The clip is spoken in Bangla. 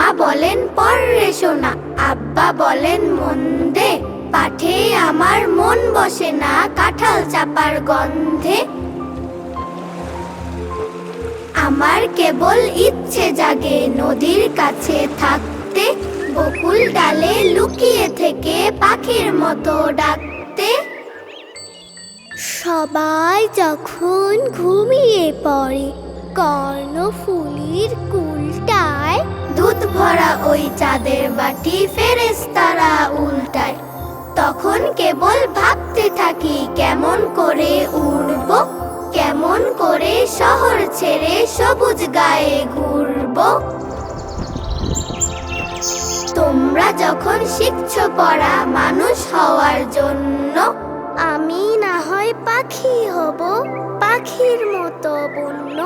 মা বলেন পড় রে সোনা, আব্বা বলেন মন দে, পাঠে আমার মন বসে না কাঁঠাল চাপার গন্ধে। আমার কেবল ইচ্ছে জাগে নদীর কাছে থাকতে, বকুল ডালে লুকিয়ে থেকে পাখির মতো ডাকতে। সবাই যখন ঘুমিয়ে পড়ে কর্ণফুলীর কুলটায় দুধ ভরা ওই চাঁদের বাটি ফেরেশতারা উল্টায়, তখন কেবল ভাবতে থাকি কেমন করে উড়ব, কেমন করে শহর ছেড়ে সবুজ গায়ে ঘুরব। তোমরা যখন শিখছো পড়া মানুষ হওয়ার জন্য, আমি না হয় পাখি হব, পাখির মতো বন্য।